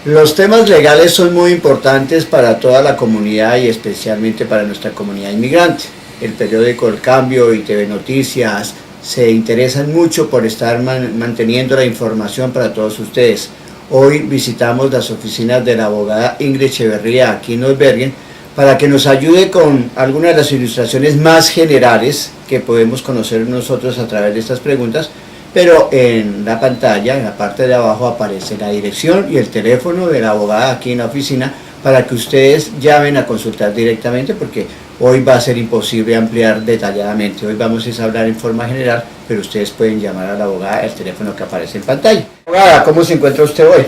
Los temas legales son muy importantes para toda la comunidad y especialmente para nuestra comunidad inmigrante. El periódico El Cambio y TV Noticias se interesan mucho por estar manteniendo la información para todos ustedes. Hoy visitamos las oficinas de la abogada Ingrid Echeverría aquí en Old Bergen para que nos ayude con algunas de las ilustraciones más generales que podemos conocer nosotros a través de estas preguntas. Pero en la pantalla, en la parte de abajo, aparece la dirección y el teléfono de la abogada aquí en la oficina para que ustedes llamen a consultar directamente, porque hoy va a ser imposible ampliar detalladamente. Hoy vamos a hablar en forma general, pero ustedes pueden llamar a la abogada al teléfono que aparece en pantalla. Abogada, ¿cómo se encuentra usted hoy?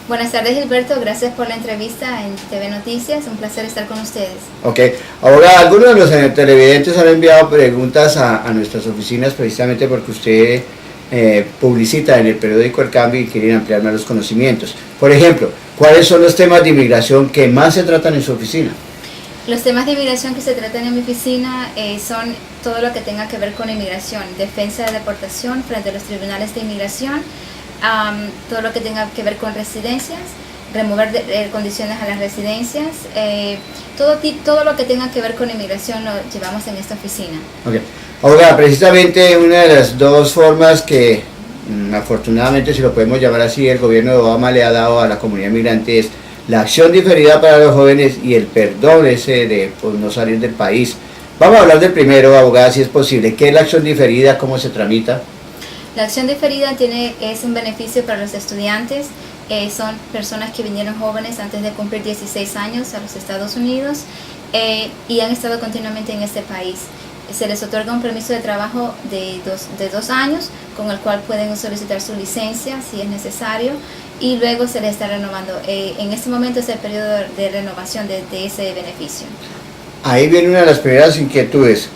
Buenas tardes, Gilberto. Gracias por la entrevista en TV Noticias. Un placer estar con ustedes. Ok. Abogada, algunos de los televidentes han enviado preguntas a nuestras oficinas precisamente porque usted publicita en el periódico El Cambio y quieren ampliar más los conocimientos. Por ejemplo, ¿cuáles son los temas de inmigración que más se tratan en su oficina? Los temas de inmigración que se tratan en mi oficina son todo lo que tenga que ver con inmigración, defensa de deportación frente a los tribunales de inmigración, todo lo que tenga que ver con residencias, remover condiciones a las residencias, todo lo que tenga que ver con inmigración lo llevamos en esta oficina. Okay. Abogada, precisamente una de las dos formas que afortunadamente, si lo podemos llamar así, el gobierno de Obama le ha dado a la comunidad migrante es la acción diferida para los jóvenes y el perdón ese de no salir del país. Vamos a hablar del primero, abogada, si es posible. ¿Qué es la acción diferida? ¿Cómo se tramita? La acción diferida es un beneficio para los estudiantes. Son personas que vinieron jóvenes antes de cumplir 16 años a los Estados Unidos y han estado continuamente en este país. Se les otorga un permiso de trabajo de dos años, con el cual pueden solicitar su licencia si es necesario, y luego se les está renovando. En este momento es el periodo de renovación de ese beneficio. Ahí viene una de las primeras inquietudes.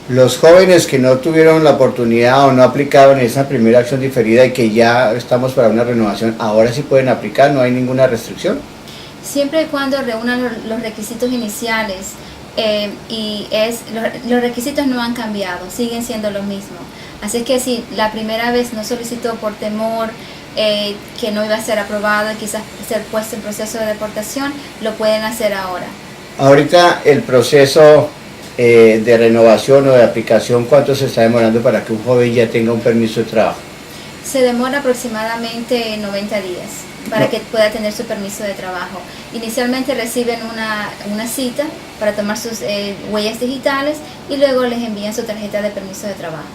Los jóvenes que no tuvieron la oportunidad o no aplicaron esa primera acción diferida y que ya estamos para una renovación, ¿ahora sí pueden aplicar? ¿No hay ninguna restricción? Siempre y cuando reúnan los requisitos iniciales. Los requisitos no han cambiado, siguen siendo los mismos. Así que si la primera vez no solicitó por temor que no iba a ser aprobado y quizás ser puesto en proceso de deportación, lo pueden hacer ahora. Ahorita el proceso de renovación o de aplicación, ¿cuánto se está demorando para que un joven ya tenga un permiso de trabajo? Se demora aproximadamente 90 días para que pueda tener su permiso de trabajo. Inicialmente reciben una cita para tomar sus huellas digitales y luego les envían su tarjeta de permiso de trabajo.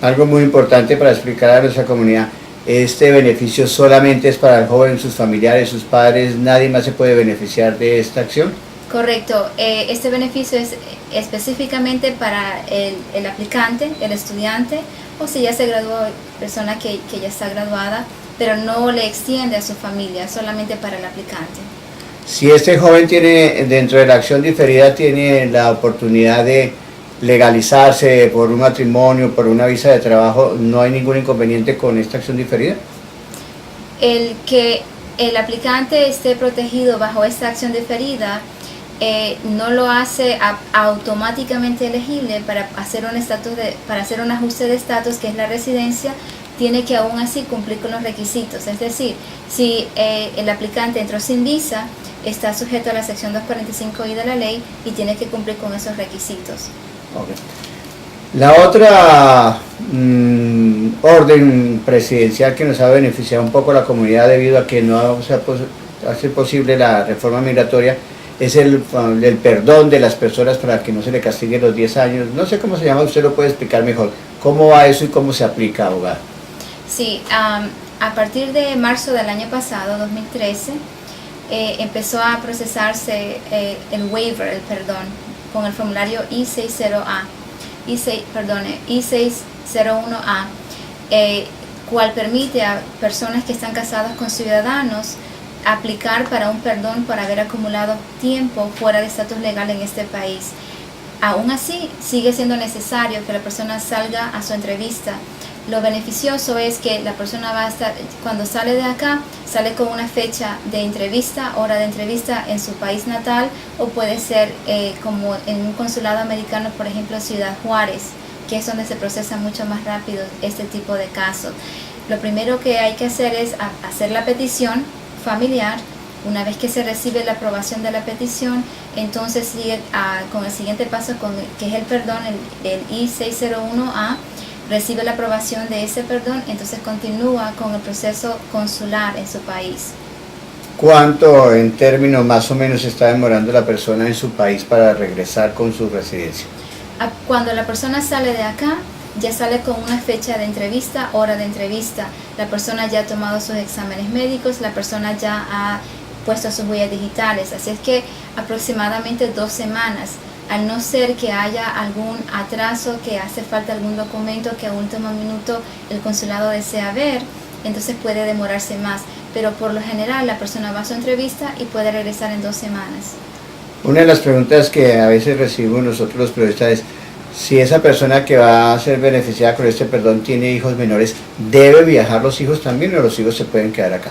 Algo muy importante para explicar a nuestra comunidad, este beneficio solamente es para el joven, sus familiares, sus padres, nadie más se puede beneficiar de esta acción. Correcto, este beneficio es específicamente para el aplicante, el estudiante, o si ya se graduó, persona que ya está graduada, pero no le extiende a su familia, solamente para el aplicante. Si este joven tiene, dentro de la acción diferida, tiene la oportunidad de legalizarse por un matrimonio, por una visa de trabajo, ¿no hay ningún inconveniente con esta acción diferida? El que el aplicante esté protegido bajo esta acción diferida no lo hace automáticamente elegible para hacer un ajuste de estatus, que es la residencia. Tiene que aún así cumplir con los requisitos. Es decir, si el aplicante entró sin visa, está sujeto a la sección 245I de la ley y tiene que cumplir con esos requisitos. Okay. La otra orden presidencial que nos ha beneficiado un poco a la comunidad debido a que no se hace posible la reforma migratoria es el perdón de las personas para que no se le castigue los 10 años. No sé cómo se llama, usted lo puede explicar mejor. ¿Cómo va eso y cómo se aplica, abogada? Sí, a partir de marzo del año pasado, 2013, empezó a procesarse el waiver, el perdón, con el formulario I-60A, I-601A, cual permite a personas que están casadas con ciudadanos aplicar para un perdón por haber acumulado tiempo fuera de estatus legal en este país. Aún así, sigue siendo necesario que la persona salga a su entrevista. Lo beneficioso es que la persona va a estar, cuando sale de acá, sale con una fecha de entrevista, hora de entrevista en su país natal, o puede ser como en un consulado americano, por ejemplo, Ciudad Juárez, que es donde se procesa mucho más rápido este tipo de casos. Lo primero que hay que hacer es hacer la petición familiar Una vez que se recibe la aprobación de la petición, entonces sigue con el siguiente paso, que es el perdón, el I-601A, recibe la aprobación de ese perdón, entonces continúa con el proceso consular en su país. ¿Cuánto en términos más o menos está demorando la persona en su país para regresar con su residencia? Cuando la persona sale de acá, ya sale con una fecha de entrevista, hora de entrevista. La persona ya ha tomado sus exámenes médicos, la persona ya ha puesto sus huellas digitales, así es que aproximadamente 2 semanas, al no ser que haya algún atraso, que hace falta algún documento que a último minuto el consulado desea ver, entonces puede demorarse más, pero por lo general la persona va a su entrevista y puede regresar en 2 semanas. Una de las preguntas que a veces recibimos nosotros los periodistas es: si esa persona que va a ser beneficiada con este perdón tiene hijos menores, ¿debe viajar los hijos también o los hijos se pueden quedar acá?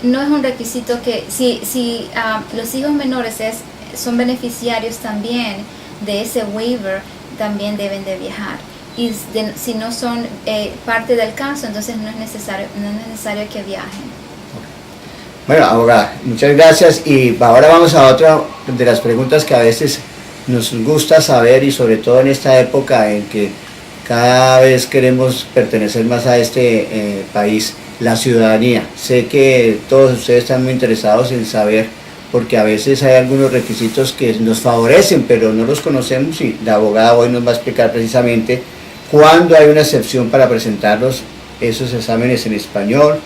No es un requisito que, si los hijos menores son beneficiarios también de ese waiver, también deben de viajar. Y si no son parte del caso, entonces no es necesario que viajen. Bueno, abogada, muchas gracias, y ahora vamos a otra de las preguntas que a veces nos gusta saber, y sobre todo en esta época en que cada vez queremos pertenecer más a este país: la ciudadanía. Sé que todos ustedes están muy interesados en saber, porque a veces hay algunos requisitos que nos favorecen, pero no los conocemos, y la abogada hoy nos va a explicar precisamente cuándo hay una excepción para presentarlos esos exámenes en español.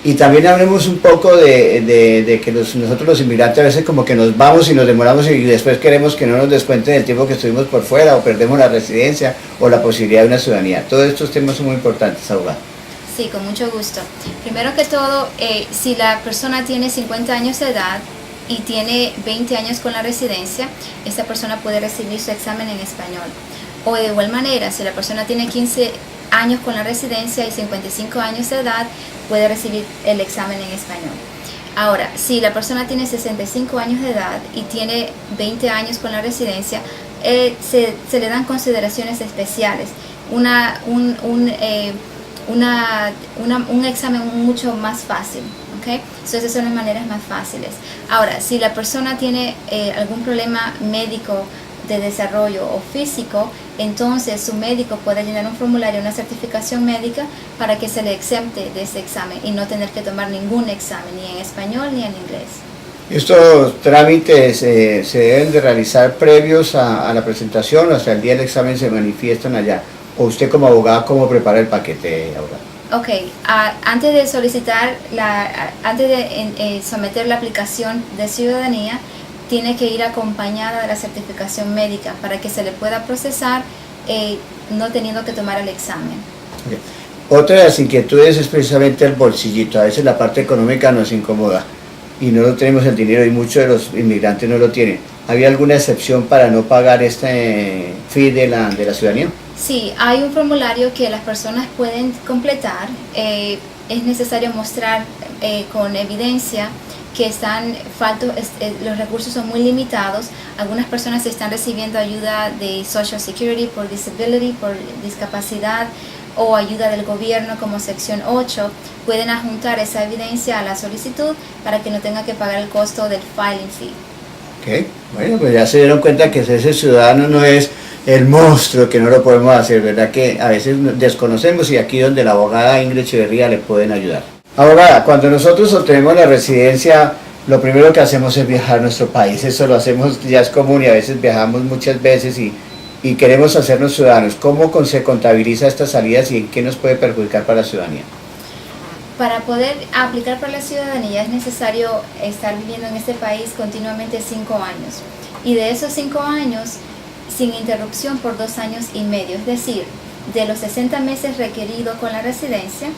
Y también hablemos un poco de que nosotros los inmigrantes a veces como que nos vamos y nos demoramos y después queremos que no nos descuenten el tiempo que estuvimos por fuera, o perdemos la residencia o la posibilidad de una ciudadanía. Todos estos temas son muy importantes, abogada. Sí, con mucho gusto. Primero que todo, si la persona tiene 50 años de edad y tiene 20 años con la residencia, esta persona puede recibir su examen en español. O de igual manera, si la persona tiene 15 años con la residencia y 55 años de edad, puede recibir el examen en español. Ahora, si la persona tiene 65 años de edad y tiene 20 años con la residencia, se le dan consideraciones especiales. Un examen mucho más fácil, ¿ok? Entonces esas son las maneras más fáciles. Ahora, si la persona tiene algún problema médico de desarrollo o físico, entonces su médico puede llenar un formulario, una certificación médica, para que se le exente de ese examen y no tener que tomar ningún examen, ni en español ni en inglés. ¿Estos trámites se deben de realizar previos a la presentación, o hasta el día del examen se manifiestan allá? ¿O usted como abogada cómo prepara el paquete, abogada? Ok, antes de solicitar, antes de someter la aplicación de ciudadanía, tiene que ir acompañada de la certificación médica para que se le pueda procesar no teniendo que tomar el examen. Okay. Otra de las inquietudes es precisamente el bolsillito. A veces la parte económica nos incomoda y no lo tenemos el dinero, y muchos de los inmigrantes no lo tienen. ¿Había alguna excepción para no pagar este fee de la ciudadanía? Sí, hay un formulario que las personas pueden completar. Es necesario mostrar con evidencia que los recursos son muy limitados. Algunas personas están recibiendo ayuda de Social Security por disability, por discapacidad, o ayuda del gobierno como sección 8. Pueden adjuntar esa evidencia a la solicitud para que no tenga que pagar el costo del filing fee. Ok, bueno, pues ya se dieron cuenta que ese ciudadano no es el monstruo, que no lo podemos hacer, ¿verdad? Que a veces desconocemos, y aquí donde la abogada Ingrid Echeverría le pueden ayudar. Abogada, cuando nosotros obtenemos la residencia, lo primero que hacemos es viajar a nuestro país. Eso lo hacemos, ya es común, y a veces viajamos muchas veces y queremos hacernos ciudadanos. ¿Cómo se contabiliza estas salidas y en qué nos puede perjudicar para la ciudadanía? Para poder aplicar para la ciudadanía es necesario estar viviendo en este país continuamente 5 años. Y de esos 5 años, sin interrupción por 2 años y medio. Es decir, de los 60 meses requeridos con la residencia,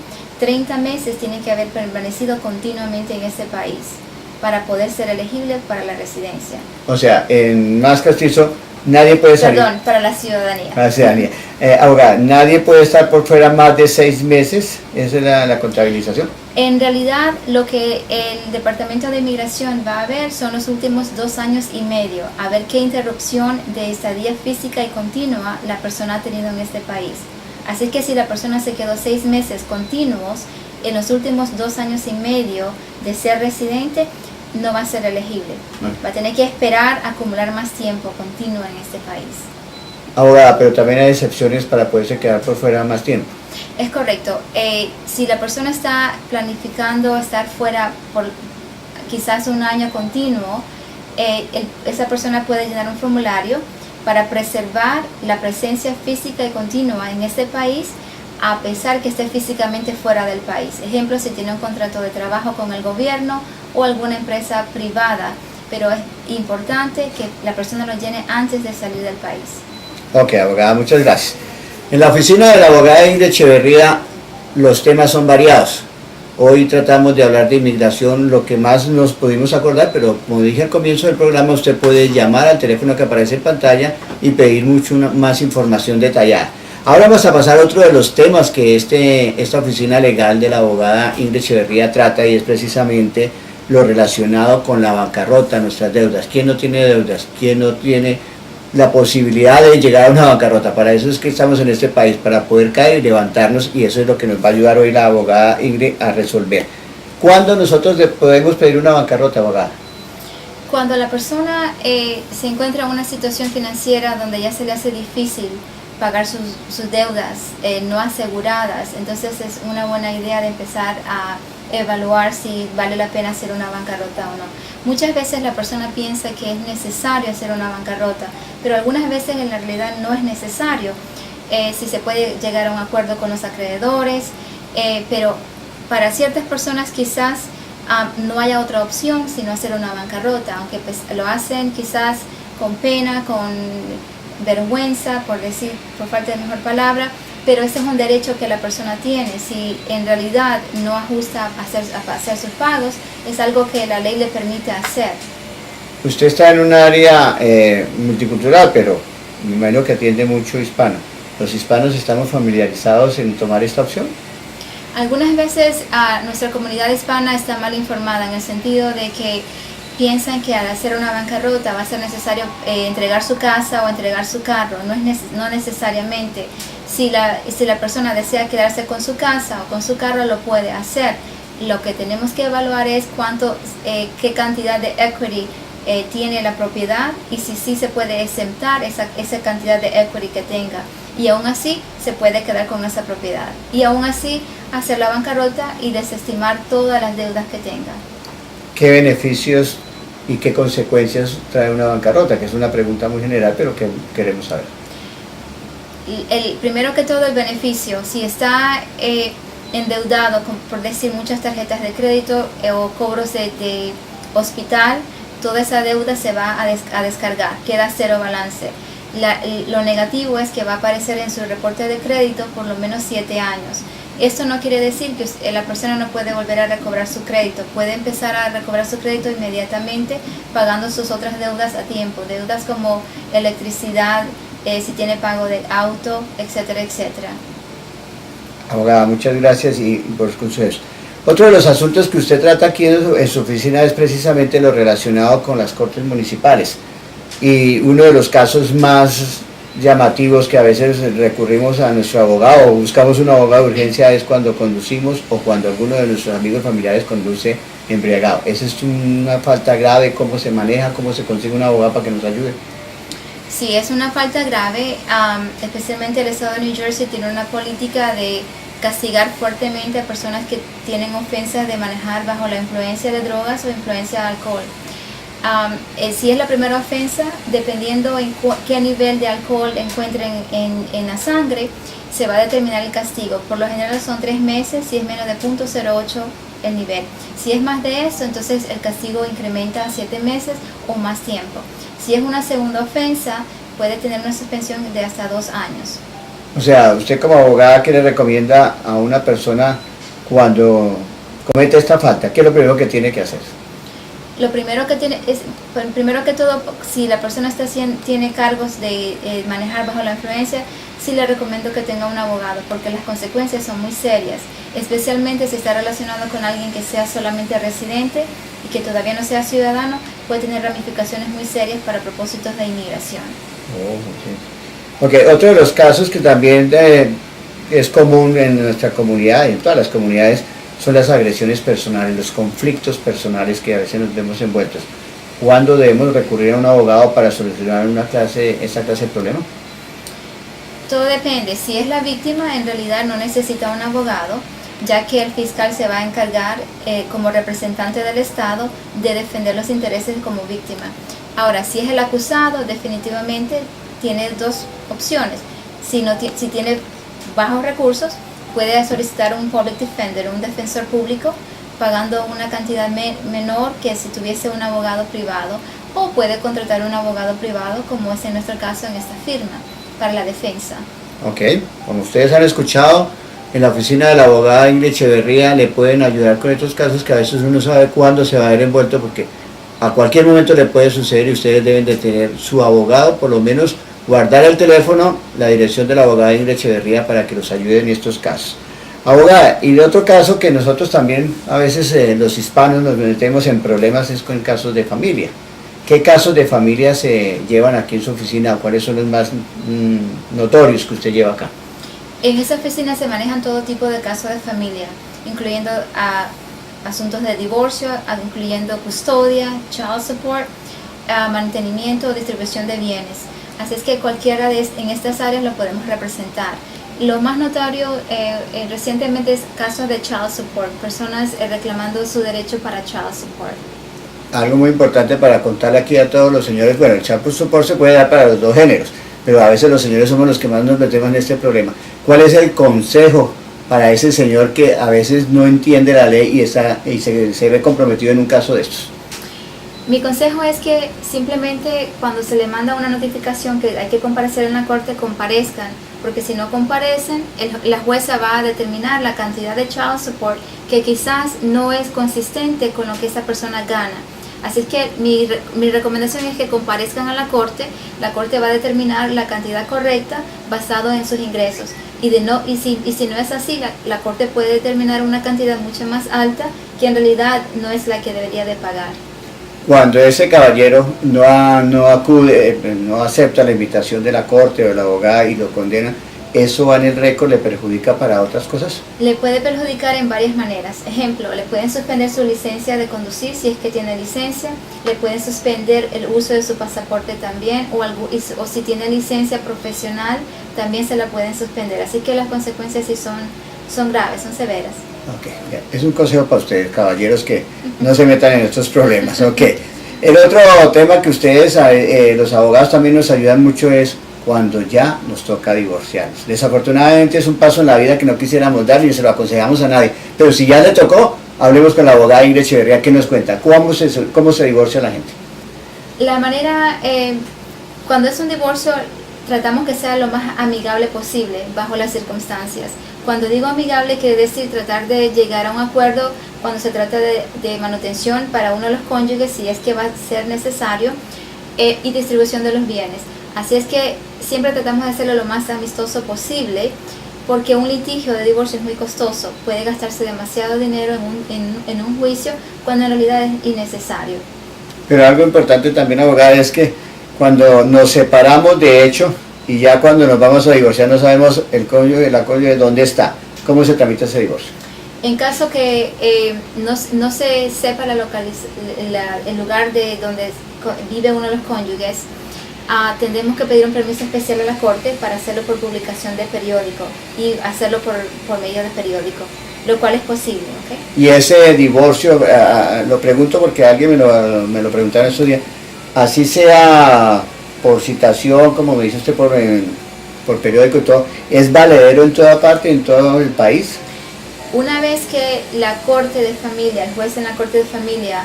30 meses tienen que haber permanecido continuamente en este país para poder ser elegible para la residencia. O sea, en más castizo, nadie puede salir. Perdón, para la ciudadanía. Para la ciudadanía. Abogada, nadie puede estar por fuera más de 6 meses. Esa es la contabilización. En realidad, lo que el Departamento de Inmigración va a ver son los últimos 2 años y medio, a ver qué interrupción de estadía física y continua la persona ha tenido en este país. Así que si la persona se quedó 6 meses continuos en los últimos 2 años y medio de ser residente, no va a ser elegible. Va a tener que esperar acumular más tiempo continuo en este país. Abogada, pero también hay excepciones para poderse quedar por fuera más tiempo. Es correcto. Si la persona está planificando estar fuera por quizás un año continuo, esa persona puede llenar un formulario para preservar la presencia física y continua en este país, a pesar que esté físicamente fuera del país. Ejemplo, si tiene un contrato de trabajo con el gobierno o alguna empresa privada, pero es importante que la persona lo llene antes de salir del país. Ok, abogada, muchas gracias. En la oficina de la abogada Ingrid Echeverría los temas son variados. Hoy tratamos de hablar de inmigración, lo que más nos pudimos acordar, pero como dije al comienzo del programa, usted puede llamar al teléfono que aparece en pantalla y pedir más información detallada. Ahora vamos a pasar a otro de los temas que esta oficina legal de la abogada Ingrid Echeverría trata, y es precisamente lo relacionado con la bancarrota, nuestras deudas. ¿Quién no tiene deudas? ¿Quién no tiene la posibilidad de llegar a una bancarrota? Para eso es que estamos en este país, para poder caer y levantarnos, y eso es lo que nos va a ayudar hoy la abogada Ingrid a resolver. ¿Cuándo nosotros podemos pedir una bancarrota, abogada? Cuando la persona se encuentra en una situación financiera donde ya se le hace difícil pagar sus deudas no aseguradas, entonces es una buena idea de empezar a evaluar si vale la pena hacer una bancarrota o no. Muchas veces la persona piensa que es necesario hacer una bancarrota, pero algunas veces en la realidad no es necesario. Si se puede llegar a un acuerdo con los acreedores, pero para ciertas personas quizás no haya otra opción sino hacer una bancarrota, aunque pues, lo hacen quizás con pena, con vergüenza, por falta de mejor palabra, pero ese es un derecho que la persona tiene. Si en realidad no ajusta a hacer sus pagos, es algo que la ley le permite hacer. Usted está en un área multicultural, pero me imagino que atiende mucho hispano. ¿Los hispanos estamos familiarizados en tomar esta opción? Algunas veces nuestra comunidad hispana está mal informada, en el sentido de que piensan que al hacer una bancarrota va a ser necesario entregar su casa o entregar su carro. No necesariamente. Si la persona desea quedarse con su casa o con su carro, lo puede hacer. Lo que tenemos que evaluar es qué cantidad de equity tiene la propiedad, y si sí se puede exentar esa cantidad de equity que tenga, y aún así se puede quedar con esa propiedad, y aún así hacer la bancarrota y desestimar todas las deudas que tenga. ¿Qué beneficios y qué consecuencias trae una bancarrota? Que es una pregunta muy general, pero que queremos saber. Primero que todo, el beneficio. Si está endeudado, por decir, muchas tarjetas de crédito o cobros de hospital, toda esa deuda se va a descargar, queda cero balance. Lo negativo es que va a aparecer en su reporte de crédito por lo menos 7 años. Esto no quiere decir que la persona no puede volver a recobrar su crédito. Puede empezar a recobrar su crédito inmediatamente pagando sus otras deudas a tiempo. Deudas como electricidad, si tiene pago de auto, etcétera, etcétera. Abogada, muchas gracias y por los consejos. Otro de los asuntos que usted trata aquí en su oficina es precisamente lo relacionado con las cortes municipales. Y uno de los casos más llamativos que a veces recurrimos a nuestro abogado o buscamos un abogado de urgencia es cuando conducimos o cuando alguno de nuestros amigos familiares conduce embriagado. ¿Esa es una falta grave? ¿Cómo se maneja? ¿Cómo se consigue un abogado para que nos ayude? Sí, es una falta grave. Especialmente el estado de New Jersey tiene una política de castigar fuertemente a personas que tienen ofensas de manejar bajo la influencia de drogas o influencia de alcohol. Si es la primera ofensa, dependiendo en qué nivel de alcohol encuentren en la sangre, se va a determinar el castigo. Por lo general son 3 meses, si es menos de 0.08 el nivel. Si es más de eso, entonces el castigo incrementa a 7 meses o más tiempo. Si es una segunda ofensa, puede tener una suspensión de hasta 2 años. O sea, usted como abogada, ¿qué le recomienda a una persona cuando comete esta falta? ¿Qué es lo primero que tiene que hacer? Lo primero que primero que todo, si la persona tiene cargos de manejar bajo la influencia, sí le recomiendo que tenga un abogado, porque las consecuencias son muy serias, especialmente si está relacionado con alguien que sea solamente residente y que todavía no sea ciudadano. Puede tener ramificaciones muy serias para propósitos de inmigración. Okay, otro de los casos que también es común en nuestra comunidad y en todas las comunidades son las agresiones personales, los conflictos personales que a veces nos vemos envueltos. ¿Cuándo debemos recurrir a un abogado para solucionar esta clase de problema? Todo depende. Si es la víctima, en realidad no necesita un abogado, ya que el fiscal se va a encargar como representante del Estado de defender los intereses como víctima. Ahora, si es el acusado, definitivamente tiene dos opciones. Si tiene bajos recursos, puede solicitar un public defender, un defensor público, pagando una cantidad menor que si tuviese un abogado privado, o puede contratar un abogado privado, como es en nuestro caso en esta firma, para la defensa. Ok, como ustedes han escuchado, en la oficina de la abogada Ingrid Echeverría le pueden ayudar con estos casos que a veces uno sabe cuándo se va a ver envuelto, porque a cualquier momento le puede suceder y ustedes deben de tener su abogado, por lo menos guardar el teléfono, la dirección de la abogada Ingrid Echeverría para que los ayude en estos casos. Abogada, y de otro caso que nosotros también a veces los hispanos nos metemos en problemas es con casos de familia. ¿Qué casos de familia se llevan aquí en su oficina? ¿Cuáles son los más notorios que usted lleva acá? En esa oficina se manejan todo tipo de casos de familia, incluyendo asuntos de divorcio, incluyendo custodia, child support, mantenimiento o distribución de bienes. Así es que cualquiera en estas áreas lo podemos representar. Lo más notorio recientemente es casos de child support, personas reclamando su derecho para child support. Algo muy importante para contarle aquí a todos los señores, bueno, el child support se puede dar para los dos géneros, pero a veces los señores somos los que más nos metemos en este problema. ¿Cuál es el consejo para ese señor que a veces no entiende la ley y se ve comprometido en un caso de estos? Mi consejo es que simplemente cuando se le manda una notificación que hay que comparecer en la corte, comparezcan, porque si no comparecen, la jueza va a determinar la cantidad de child support que quizás no es consistente con lo que esa persona gana. Así que mi recomendación es que comparezcan a la corte va a determinar la cantidad correcta basado en sus ingresos. Y si no es así, la corte puede determinar una cantidad mucho más alta que en realidad no es la que debería de pagar. Cuando ese caballero no acude, no acepta la invitación de la corte o de la abogada y lo condena, ¿eso va en el récord? ¿Le perjudica para otras cosas? Le puede perjudicar en varias maneras. Ejemplo, le pueden suspender su licencia de conducir si es que tiene licencia, le pueden suspender el uso de su pasaporte también, o si tiene licencia profesional, también se la pueden suspender. Así que las consecuencias sí son graves, son severas. Ok, bien. Es un consejo para ustedes, caballeros, que no se metan en estos problemas. Ok. El otro tema que ustedes, los abogados también nos ayudan mucho es cuando ya nos toca divorciarnos. Desafortunadamente es un paso en la vida que no quisiéramos dar ni se lo aconsejamos a nadie. Pero si ya le tocó, hablemos con la abogada Ingrid Echeverría que nos cuenta cómo se divorcia la gente. La manera, cuando es un divorcio, tratamos que sea lo más amigable posible bajo las circunstancias. Cuando digo amigable, quiere decir tratar de llegar a un acuerdo cuando se trata de manutención para uno de los cónyuges, si es que va a ser necesario, y distribución de los bienes. Así es que siempre tratamos de hacerlo lo más amistoso posible, porque un litigio de divorcio es muy costoso. Puede gastarse demasiado dinero en un juicio cuando en realidad es innecesario. Pero algo importante también, abogada, es que cuando nos separamos de hecho y ya cuando nos vamos a divorciar no sabemos el cónyuge, la cónyuge dónde está, ¿cómo se tramita ese divorcio? En caso que no se sepa el lugar de donde vive uno de los cónyuges, tendremos que pedir un permiso especial a la corte para hacerlo por publicación de periódico y hacerlo por medio de periódico, lo cual es posible, ¿okay? Y ese divorcio, lo pregunto porque alguien me lo preguntaron estos días, así sea por citación, como me dice usted, por periódico y todo, ¿es valedero en toda parte, en todo el país? Una vez que la corte de familia, el juez en la corte de familia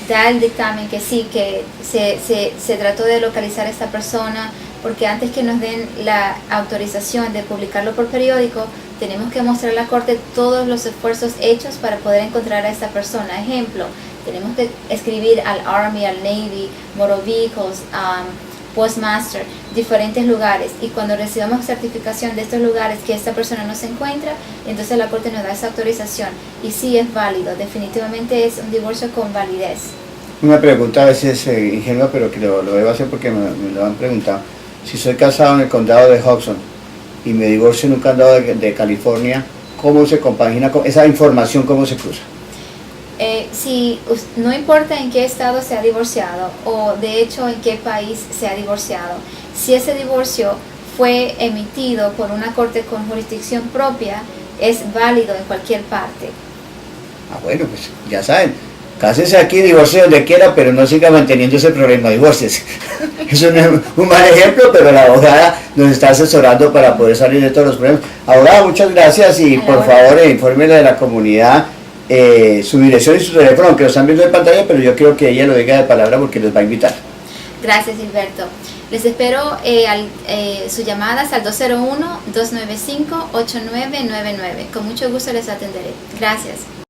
da el dictamen que sí, que se trató de localizar a esta persona, porque antes que nos den la autorización de publicarlo por periódico, tenemos que mostrar a la corte todos los esfuerzos hechos para poder encontrar a esta persona. Ejemplo, tenemos que escribir al Army, al Navy, Motor Vehicles, Postmaster, diferentes lugares, y cuando recibamos certificación de estos lugares que esta persona no se encuentra, entonces la corte nos da esa autorización y sí es válido, definitivamente es un divorcio con validez. Una pregunta a veces ingenua, pero que lo debo hacer porque me lo han preguntado. Si soy casado en el condado de Hudson y me divorcio en un condado de California, ¿cómo se compagina con esa información, cómo se cruza? No importa en qué estado se ha divorciado o de hecho en qué país se ha divorciado, si ese divorcio fue emitido por una corte con jurisdicción propia, es válido en cualquier parte. Bueno, pues ya saben, cásese aquí, divorcie donde quiera, pero no siga manteniendo ese problema, divorcies. Es un mal ejemplo, pero la abogada nos está asesorando para poder salir de todos los problemas. Abogada, muchas gracias y por favor infórmele a la comunidad su dirección y su teléfono, aunque lo están viendo en pantalla, pero yo quiero que ella lo diga de palabra porque les va a invitar. Gracias, Gilberto. Les espero sus llamadas al 201-295-8999. Con mucho gusto les atenderé. Gracias.